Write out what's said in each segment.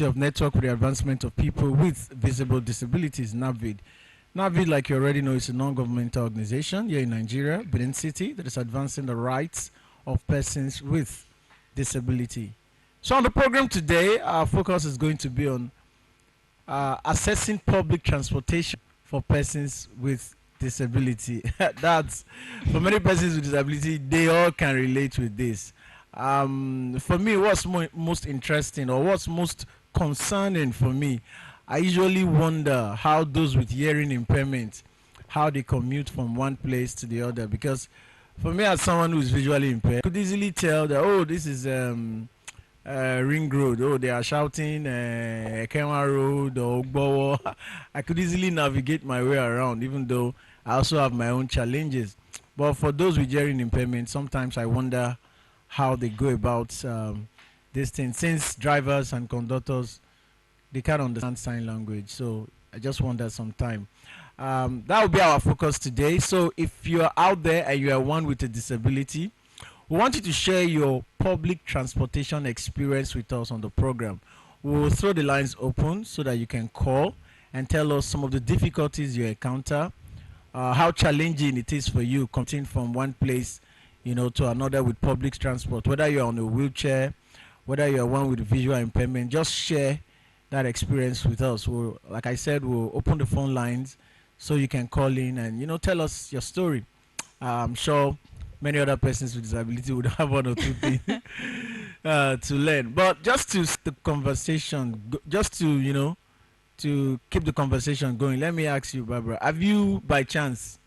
of Network for the Advancement of People with Visible Disabilities, NAVID. NAVID, like you already know, is a non-governmental organization here in Nigeria, Benin City, that is advancing the rights of persons with disability. So on the program today, our focus is going to be on assessing public transportation for persons with disability. That's for many persons with disability, they all can relate with this. For me, what's most interesting or what's most concerning for me, I usually wonder how those with hearing impairment, how they commute from one place to the other. Because for me, as someone who is visually impaired, I could easily tell that, oh, this is Ring Road. Oh, they are shouting Ekema Road or Ogbowo. I could easily navigate my way around, even though I also have my own challenges. But for those with hearing impairment, sometimes I wonder how they go about this thing. Since drivers and conductors, they can't understand sign language, so I just wonder sometime. That will be our focus today. So if you're out there and you are one with a disability, we want you to share your public transportation experience with us on the program. We will throw the lines open so that you can call and tell us some of the difficulties you encounter, how challenging it is for you coming from one place, to another with public transport. Whether you're on a wheelchair, whether you're one with visual impairment, just share that experience with us. Like I said, we'll open the phone lines so you can call in and tell us your story. I'm sure many other persons with disability would have one or two things to learn. But just to the conversation, just to keep the conversation going, let me ask you, Barbara, have you by chance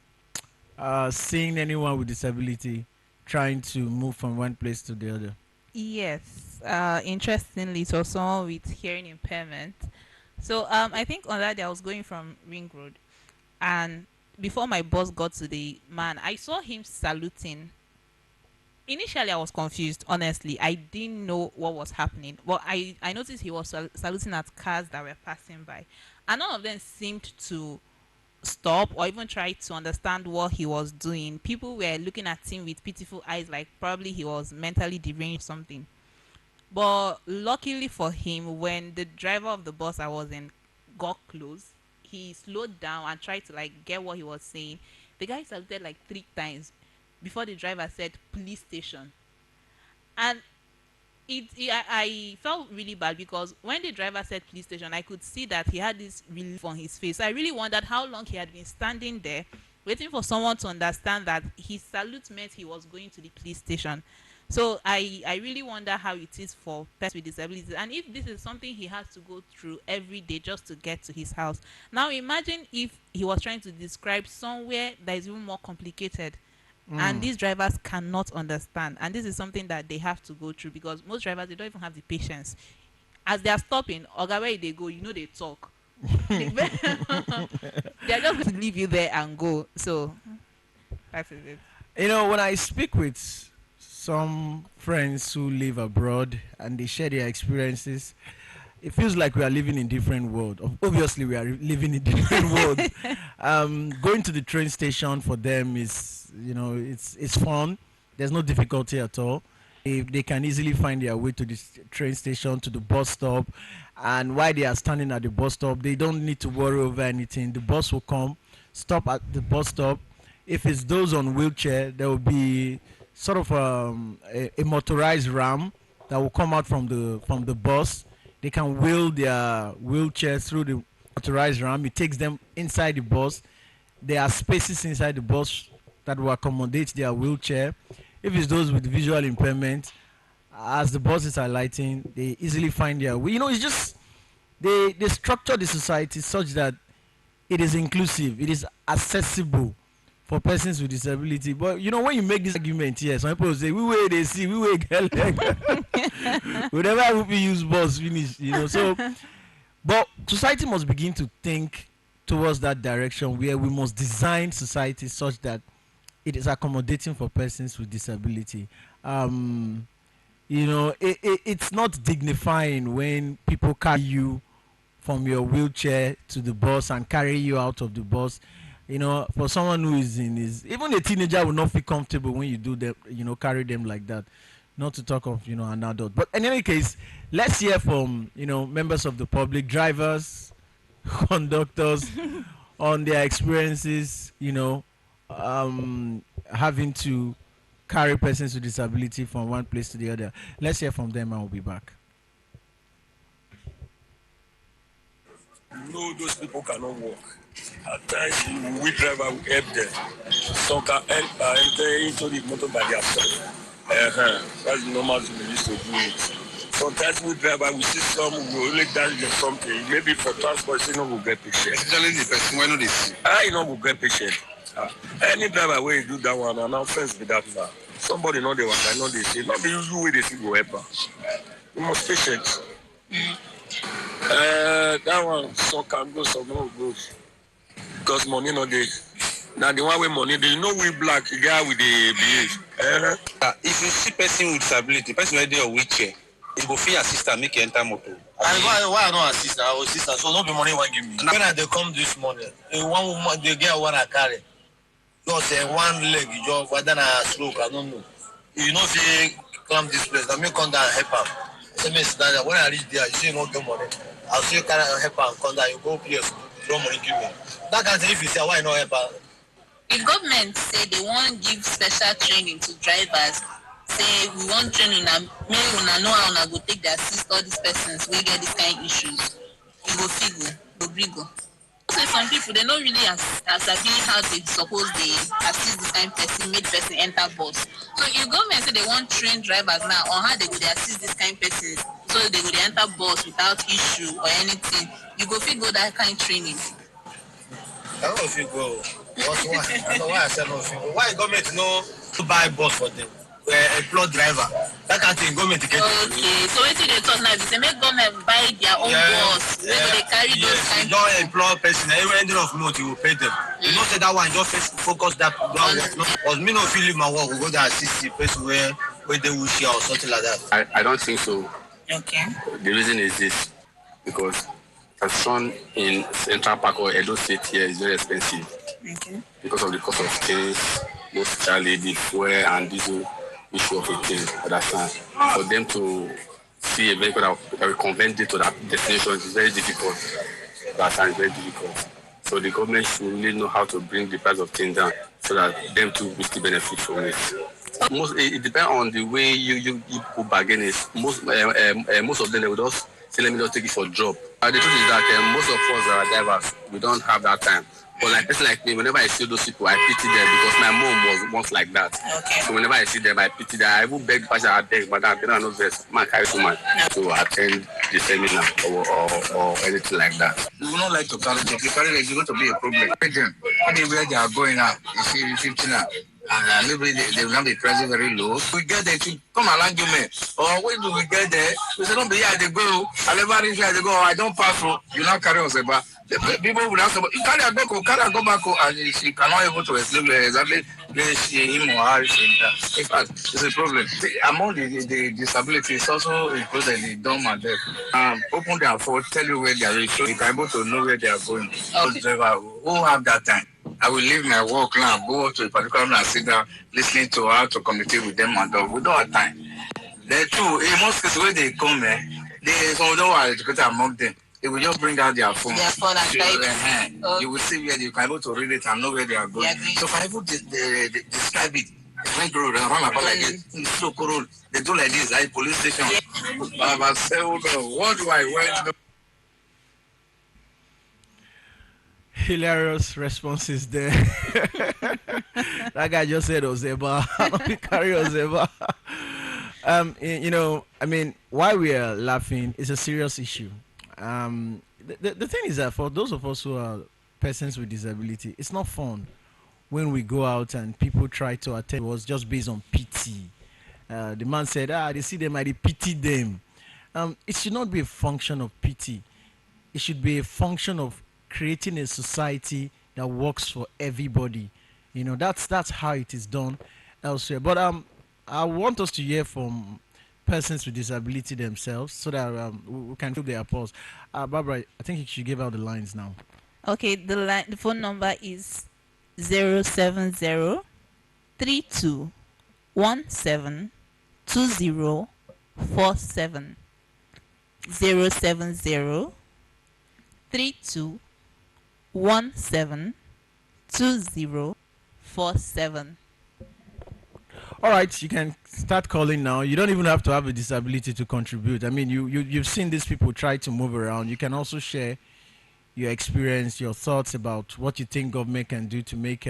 seen anyone with disability trying to move from one place to the other? Yes, interestingly, so someone with hearing impairment. So I think on that day I was going from Ring Road, and before my boss got to the man, I saw him saluting. Initially, I was confused. Honestly, I didn't know what was happening. But I noticed he was saluting at cars that were passing by, and none of them seemed to stop or even try to understand what he was doing. People were looking at him with pitiful eyes, like probably he was mentally deranged or something. But luckily for him, when the driver of the bus I was in got close, he slowed down and tried to like get what he was saying. The guy saluted like 3 times before the driver said police station. And I felt really bad because when the driver said police station, I could see that he had this relief on his face. I really wondered how long he had been standing there waiting for someone to understand that his salute meant he was going to the police station. So I really wonder how it is for persons with disabilities, and if this is something he has to go through every day just to get to his house. Now imagine if he was trying to describe somewhere that is even more complicated, and these drivers cannot understand, and this is something that they have to go through because most drivers, they don't even have the patience. As they are stopping, oga, where they go, they talk. They are just going to leave you there and go. So that is it. When I speak with some friends who live abroad and they share their experiences, it feels like we are living in different world. Obviously, we are living in different world. Going to the train station for them is, it's fun. There's no difficulty at all. They can easily find their way to the train station, to the bus stop, and while they are standing at the bus stop, they don't need to worry over anything. The bus will come, stop at the bus stop. If it's those on wheelchair, there will be sort of a motorized ram that will come out from the bus. They can wheel their wheelchair through the motorized ram. It takes them inside the bus. There are spaces inside the bus that will accommodate their wheelchair. If it's those with visual impairment, as the buses are lighting, they easily find their way. It's just they structure the society such that it is inclusive, it is accessible for persons with disability. But when you make this argument here, some people say we wait they see, we wait get leg. Whenever we use bus finish, so but society must begin to think towards that direction where we must design society such that it is accommodating for persons with disability. It's not dignifying when people carry you from your wheelchair to the bus and carry you out of the bus. For someone who is in his, even a teenager will not feel comfortable when you do them, carry them like that. not to talk of an adult. But in any case, let's hear from members of the public, drivers, conductors, on their experiences, having to carry persons with disability from one place to the other. Let's hear from them and we'll be back. No, those people cannot walk. At times, we driver will help them. Some can help enter into the motor by themselves. That's the normal thing we used to do it. Sometimes we driver we see some who only dance them something. Maybe for transport, you know, will get patient. Especially the person when they see. You know, will get patient. Any driver will do that one, and now friends with that man. Somebody know they want, I know they say, not the usual way they see go help her. You must patient. That one, some can go, some no go. Because money no dey. Now the one with money, they know we black, the guy with the behave. If you see person with disability, person wey dey on wheelchair, you go fit assist am make you enter motor. And why I not assist? I will assist her. So no be money one give me. When I they come this morning, one woman they get one I carry. Just one leg, you just whether I stroke, I don't know. You know say come this place, I may come down and help her. Say me sit down. When I reach there, you say you not get money. I'll say carry help her and come down. You go place, no money give me. That kind of thing. If you say why not help her? If government say they want give special training to drivers, say we want training and make una know how una go take the assist all these persons wey get this kind of issues, you go fit go gree go. Say some people they don't really sabi how they suppose they assist this kind of person, make person enter bus. So if government say they want train drivers now on how they go they assist this kind of persons, so they go they enter bus without issue or anything, you go fit go that kind of training. I don't know if you go. Why? I know why I said no if you go. Why government no to buy bus for them? Employ driver. That kind of thing government get. Okay, so wetin dey talk now be say make government buy their own bus wey go dey carry those kind. You don't employ person. Every ending of month you will pay them. You know say that one just focus that one. Because me no feel leave my work. We go there assist the person where they wheelchair or something like that. I don't think so. Okay. The reason is this, because transportation in Central Park or Edo State here is very expensive. Okay. Because of the cost of things, mostly the fuel and diesel issue of a thing. Understand? For them to see a vehicle that will convert it to that destination is very difficult. Understand? It's very difficult. So the government should really know how to bring the price of things down so that them too will still benefit from it. It depends on the way you bargain it. Most of them they will just say let me just take it for a job. The truth is that most of us are drivers. We don't have that time. But like person like me, whenever I see those people, I pity them because my mom was once like that. Okay. So whenever I see them, I pity them. I even beg the pastor, I beg, but I don't know this man carry so much to attend the seminar or anything like that. We would not like to carry them. If you carry them, it's going to be a problem. Them, anywhere they are going now, you see 15 now. And maybe they will not be pricing very low. We get there to come along you me. Or when do we get there? We say don't be here they go. I never reach here they go. I don't pass through. You not carry us about. The people will ask about you carry a go back and she cannot able to explain exactly where she him or her is in that. In fact, it's a problem. Among the disabilities also included the dumb and deaf. Open their phone, tell you where they are, so you can able to know where they are going. Those driver who have that time. I will leave my work now, go to a particular and sit down, listening to how to communicate with them and all. We don't have time. Then too, in most cases when they come, some don't are educated among them. They will just bring out their phone. Their phone and type. You will see where you can able to read it and know where they are going. Yeah, so if I able to describe it, when road and run about like this, so cool. They do like this, like police station. Baba say, what do I want to Hilarious responses there. That guy just said Ozeba. Not carry Ozeba. I mean, why we are laughing is a serious issue. The thing is that for those of us who are persons with disability, it's not fun when we go out and people try to attend us just based on pity. The man said, they see them, I pity them. It should not be a function of pity. It should be a function of creating a society that works for everybody. That's how it is done elsewhere. But I want us to hear from persons with disability themselves so that we can feel their pulse. Barbara, I think you should give out the lines now. Okay, the phone number is 070 3217 2047 070 3217 2047. All right, you can start calling now. You don't even have to have a disability to contribute. I mean, you've seen these people try to move around. You can also share your experience, your thoughts about what you think government can do to make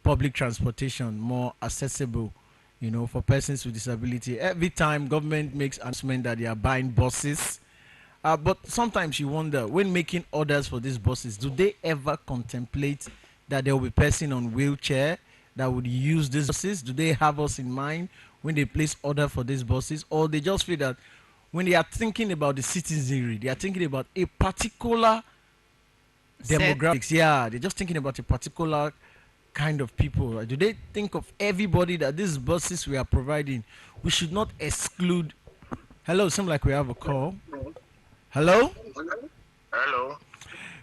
public transportation more accessible, for persons with disability. Every time government makes announcement that they are buying buses, but sometimes you wonder, when making orders for these buses, do they ever contemplate that there will be person on wheelchair that would use these buses? Do they have us in mind when they place order for these buses, or they just feel that when they are thinking about the citizenry, they are thinking about a particular demographics? Yeah, they're just thinking about a particular kind of people. Do they think of everybody that these buses we are providing, we should not exclude? Hello, seems like we have a call. Hello. Hello.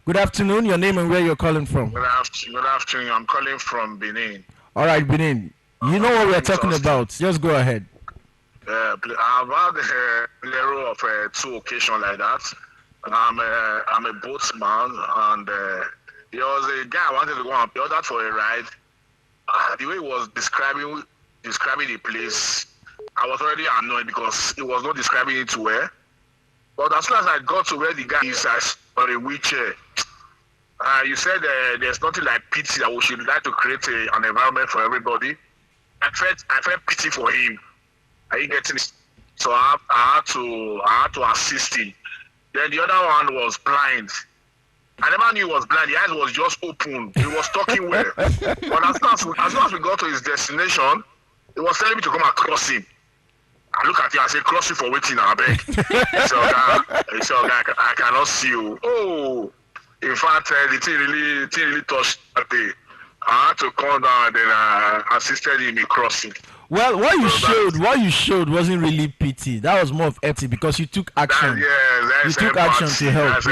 Good afternoon. Your name and where you're calling from? Good afternoon. I'm calling from Benin. All right, Benin. You know what we are talking about. Just go ahead. I've had a row of two occasions like that. I'm a boatman, and there was a guy I wanted to go and pay ordered for a ride. The way he was describing the place, I was already annoyed because he was not describing it well. But as soon as I got to where the guy is on a wheelchair, you said there's nothing like pity, that we should like to create an environment for everybody. I felt pity for him. Are you getting it? So I had to assist him. Then the other one was blind. I never knew he was blind. The eyes was just open. He was talking well. But as soon as we got to his destination, he was telling me to come and cross him. I look at him and say, cross you for waiting, I beg. He said, I cannot see you. Oh, in fact, the thing really touched that day. I had to come down and then assisted him in crossing. Well, what you showed wasn't really pity. That was more of empathy because you took action. You took action to help.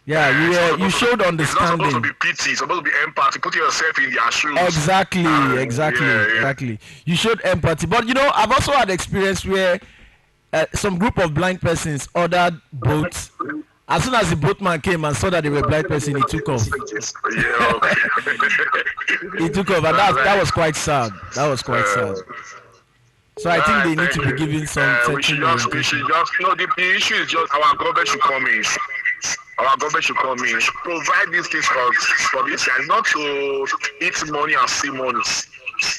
You showed understanding. It's not supposed to be pity. It's supposed to be empathy. Put yourself in their shoes. Exactly. You showed empathy. But I've also had experience where some group of blind persons ordered boats. As soon as the boatman came and saw that they were a blind person, he took off. He took off, and that was quite sad. So I think they need to be given some certain orientation. The issue is just our government should come in. Provide these things for this guy, not to eat money and see money.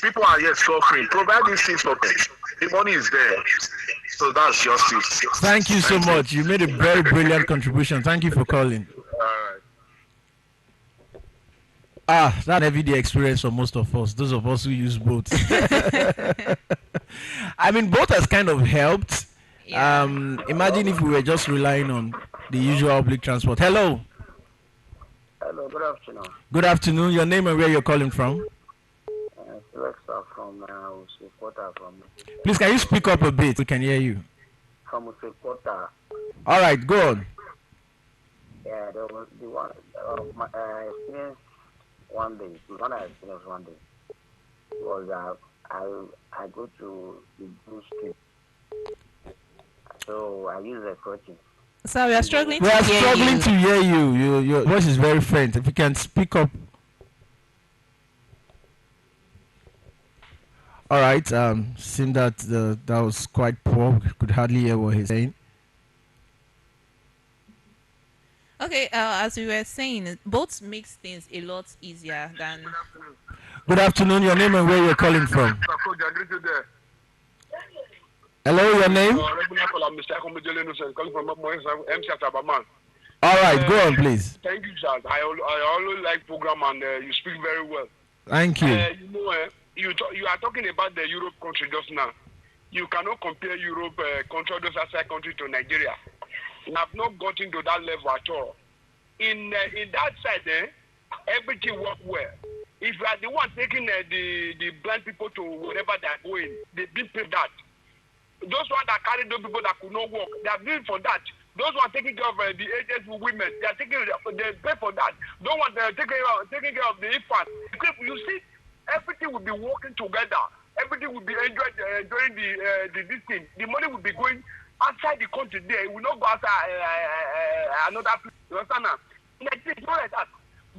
People are yet suffering. Provide these things for them. The money is there. So that's justice. Thank you so much. You made a very brilliant contribution. Thank you for calling. That's an everyday experience for most of us, those of us who use boats. I mean, boat has kind of helped. Imagine if we were just relying on the usual public transport. Hello. Hello, good afternoon. Good afternoon. Your name and where you're calling from? From Please, can you speak up a bit? We can hear you. From Sekota. All right, go on. Yeah, there was the one I experienced one day. The one I experienced one day was I go to the blue street. So I use a crutches. So we are struggling to hear you. Your voice is very faint. If you can speak up. All right. Seemed that that was quite poor. We could hardly hear what he's saying. Okay. As we were saying, boats makes things a lot easier than. Good afternoon. Your name and where you're calling from? Hello, your name? All right, go on, please. Thank you, Charles. I always like program and you speak very well. Thank you. You are talking about the Europe country just now. You cannot compare Europe country, those outside country to Nigeria. We have not gotten to that level at all. In that side, everything work well. If you are the one taking the blind people to wherever they are going, they been paid that. Those ones that carry those people that could not walk, they are doing for that. Those ones taking care of the aged women, they pay for that. Those ones taking care of the infants. You see, everything will be working together. everything will be enjoyed during the this thing. The money will be going outside the country there. It will not go outside another place. You understand now? Like this, not like that.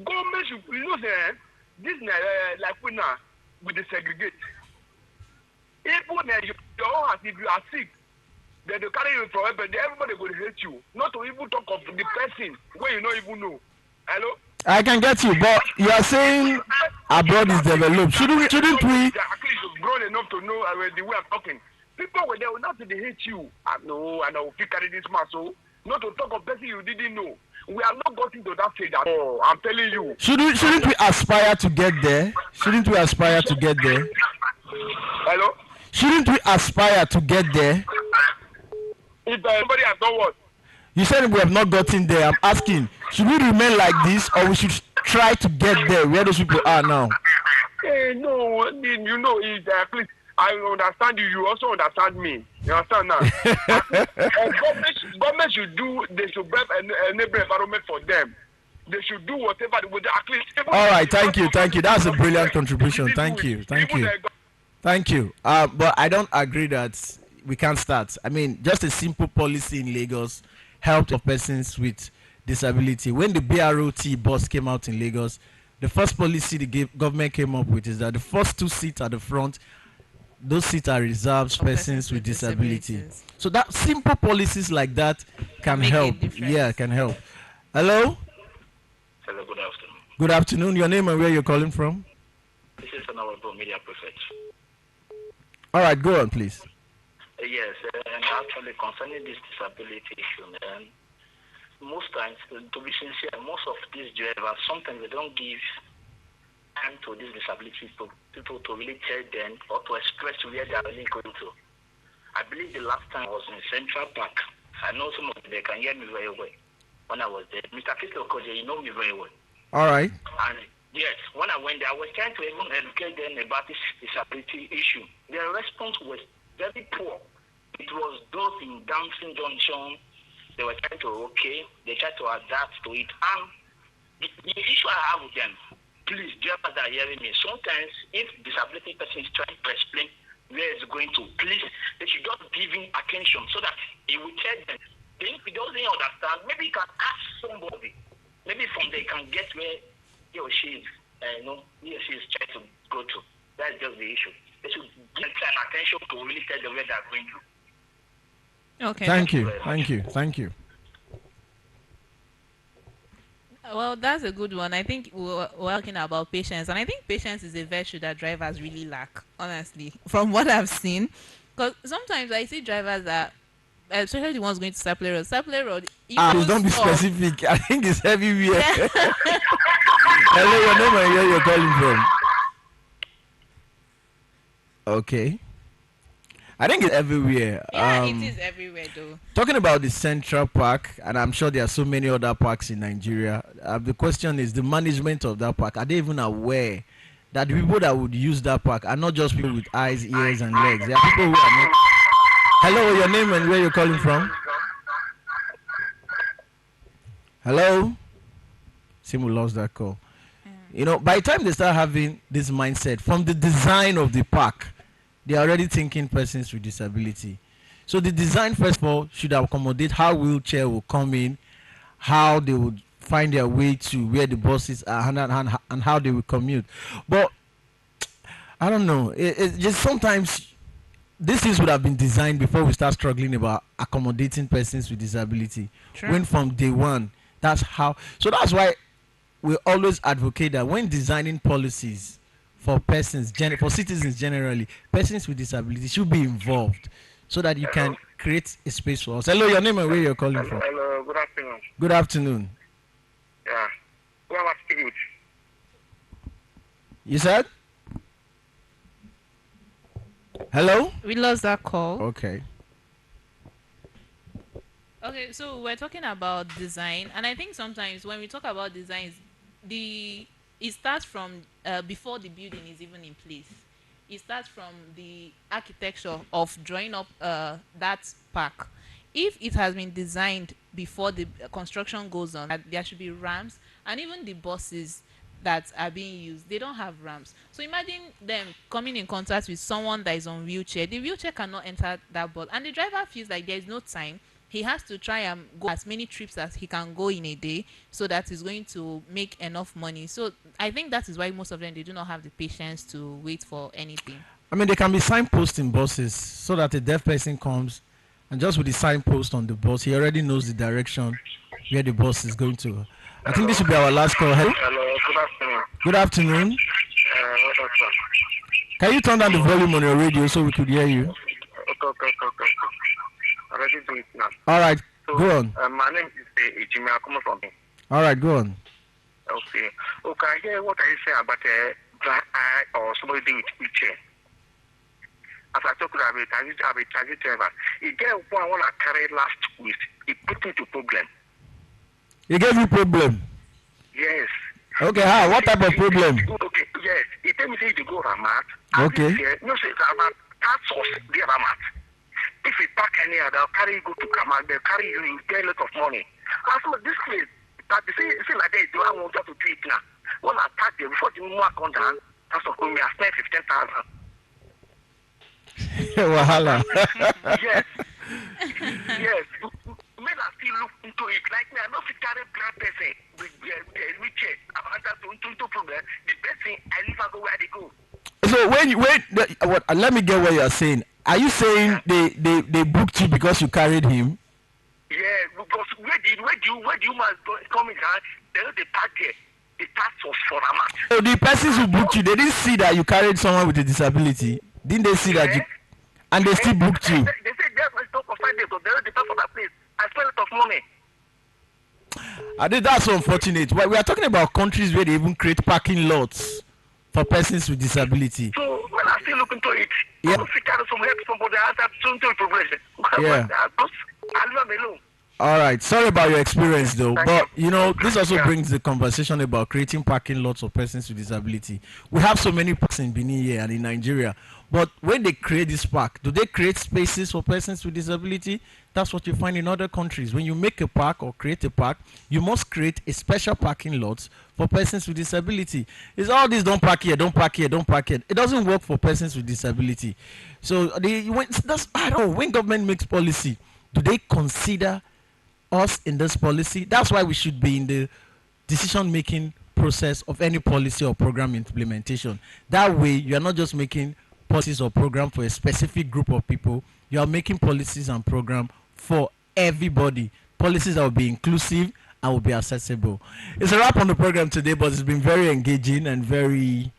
Government should, you know, say, this like we now, we desegregate. Even your own house, if you are sick, then they carry you from everybody. Everybody will hate you. Not to even talk of the person where you don't even know. Hello? I can get you, but you are saying abroad is developed. Shouldn't we? At least you've grown enough to know the way I'm talking. People were there, not they hate you. I know, and I will feel carry this man. So, not to talk of person you didn't know. We have not gotten to that stage at all. I'm telling you. Shouldn't we aspire to get there? Shouldn't we aspire to get there? Hello? Shouldn't we aspire to get there? If somebody has done what? You said we have not gotten there. I'm asking, should we remain like this, or we should try to get there where those people are now? No, you know, at least I understand you. You also understand me. You understand now? Government should do. They should have a neighbor environment for them. They should do whatever they would. At least. All right, thank you. That's a brilliant contribution. Thank you. Thank you. But I don't agree that we can't start. I mean, just a simple policy in Lagos helped of persons with disability. When the BROT bus came out in Lagos, the first policy the government came up with is that the first 2 seats at the front, those seats are reserved for persons with disability. So that simple policies like that can help. Yeah, can help. Hello? Hello, good afternoon. Good afternoon. Your name and where you're calling from? This is an honorable media prefect. All right, go on, please. Yes, and actually concerning this disability issue, most times, to be sincere, most of these drivers, sometimes they don't give time to these disability people to really tell them or to express where they are really going to. I believe the last time I was in Central Park. I know some of them can hear me very well when I was there. Mr. Fiscal Koje, you know me very well. All right. And yes, when I went there, I was trying to even educate them about this disability issue. Their response was very poor. It was those in Dancing Junction. They were trying to, they tried to adapt to it. And the issue I have with them, please, drivers are hearing me. Sometimes, if disability person is trying to explain where it's going to, please, they should just give him attention so that he will tell them. If he doesn't understand, maybe he can ask somebody. Maybe from there he can get where he or she is, he or she is trying to go to. That's just the issue. They should give time attention to really tell them where they're going to. Okay. Thank you. Well, that's a good one. I think we're talking about patience, and I think patience is a virtue that drivers really lack, honestly, from what I've seen. Because sometimes I see drivers that, especially the ones going to Sapele Road. Please don't be specific. I think it's everywhere. Hello, your name and where you're calling from. Okay. I think it's everywhere. Yeah, it is everywhere though. Talking about the Central Park, and I'm sure there are so many other parks in Nigeria. The question is the management of that park. Are they even aware that the people that would use that park are not just people with eyes, ears, and legs? There are people who are not. Hello, your name and where you're calling from? Hello? Seem we lost that call. You know, by the time they start having this mindset from the design of the park, they are already thinking persons with disability. So the design, first of all, should accommodate how wheelchair will come in, how they would find their way to where the buses are, and how they will commute. But I don't know. It's just sometimes these things would have been designed before we start struggling about accommodating persons with disability. Sure. When from day one, that's how. So that's why we always advocate that when designing policies for persons, for citizens generally, persons with disability should be involved so that you can create a space for us. Hello, your name and where you're calling from? Hello, good afternoon. Good afternoon. Yeah. Who am I speaking with? You said? Hello? We lost that call. Okay. Okay, so we're talking about design, and I think sometimes when we talk about designs, it starts from before the building is even in place. It starts from the architecture of drawing up that park. If it has been designed before the construction goes on, that there should be ramps, and even the buses that are being used, they don't have ramps. So imagine them coming in contact with someone that is on wheelchair. The wheelchair cannot enter that bus, and the driver feels like there is no time. He has to try and go as many trips as he can go in a day, so that he's going to make enough money. So I think that is why most of them, they do not have the patience to wait for anything. I mean, they can be signpost in buses so that a deaf person comes and just with the signpost on the bus, he already knows the direction where the bus is going to. I think this should be our last call. Hello? Hello, good afternoon. Good afternoon. Doctor. Can you turn down the volume on your radio so we could hear you? Okay. Already doing it now. All right, So, go on. my name is Jimmy. I'm coming from. All right, go on. Okay. Okay, I hear what I say about a dry eye or somebody with wheelchair. As I talk about it, I have a taxi driver. He get one I want to carry last week. He put me to problem. He gave you problem. Yes. Okay, how? What type of problem? Okay, yes. He tell me say to go Ramat. Okay. No, say Ramat. That source, the Ramat. If you park anywhere, they'll carry you go to Kamak. They'll carry you. You get a lot of money. I said, this place, that they say like that. Do I want you to do it now? When I park there before the money come down, that's what me. I spent 15,000. Wahala. Yes. Yes. Men are still look into it. Like me, I know if you carry blind person with wheelchair, I'm into problem. The best thing, I leave and go where they go. So let me get what you are saying. Are you saying they booked you because you carried him? Yeah, because where do you must come in? They park there. The tax was for a month. So the persons who booked you, they didn't see that you carried someone with a disability. Didn't they see that you? And they still booked you. They said there's no stock for 5 days, but they don't pay for that place. I spent a lot of money. I think that's so unfortunate. We are talking about countries where they even create parking lots for persons with disability. So when I still look into it, Yeah. I don't think I some help somebody else have some progression. Yeah. I leave them alone. All right. Sorry about your experience, though. Thank But you. this also Yeah. brings the conversation about creating parking lots for persons with disability. We have so many parks in Benin here and in Nigeria. But when they create this park, do they create spaces for persons with disability? That's what you find in other countries. When you make a park or create a park, you must create a special parking lot for persons with disability. It's all this: don't park here, don't park here, don't park here. It doesn't work for persons with disability. So I don't know, when government makes policy, do they consider us in this policy? That's why we should be in the decision making process of any policy or program implementation. That way you are not just making policies or program for a specific group of people, you are making policies and program for everybody, policies that will be inclusive and will be accessible. It's a wrap on the program today, but it's been very engaging and very,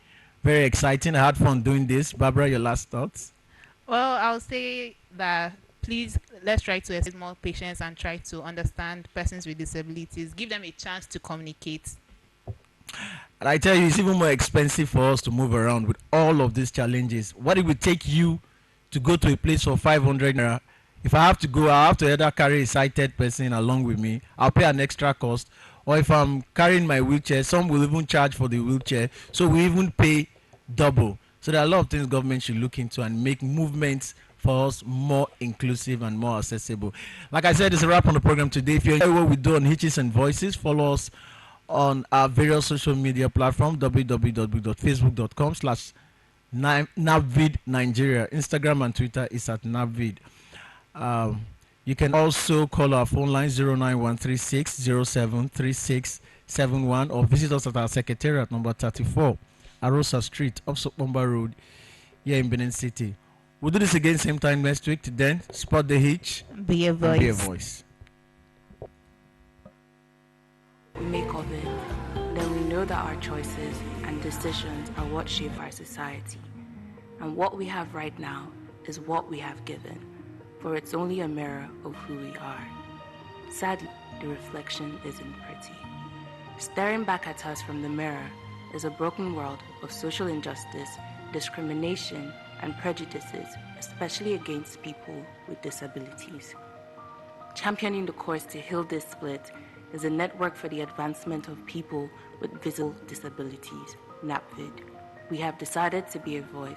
very exciting. I had fun doing this. Barbara, your last thoughts? Well, I'll say that please, let's try to exert more patience and try to understand persons with disabilities. Give them a chance to communicate. And I tell you, it's even more expensive for us to move around with all of these challenges. What it would take you to go to a place for 500 naira? If I have to go, I have to either carry a sighted person along with me. I'll pay an extra cost. Or if I'm carrying my wheelchair, some will even charge for the wheelchair. So we even pay double. So there are a lot of things government should look into and make movements for us more inclusive and more accessible. Like I said, it's a wrap on the program today. If you enjoy what we do on Hitches and Voices, follow us on our various social media platforms: www.facebook.com/NavVid Nigeria. Instagram and Twitter is at NavVid. You can also call our phone line 09136073671 or visit us at our secretariat number 34 Arosa Street, Opsopomba Road, here in Benin City. We'll do this again same time next week. Till then, spot the hitch. Be a voice. Be a voice. We make of it, then we know that our choices and decisions are what shape our society. And what we have right now is what we have given, for it's only a mirror of who we are. Sadly, the reflection isn't pretty. Staring back at us from the mirror is a broken world of social injustice, discrimination, and prejudices, especially against people with disabilities. Championing the course to heal this split is a network for the advancement of people with visible disabilities, NAPVID. We have decided to be a voice.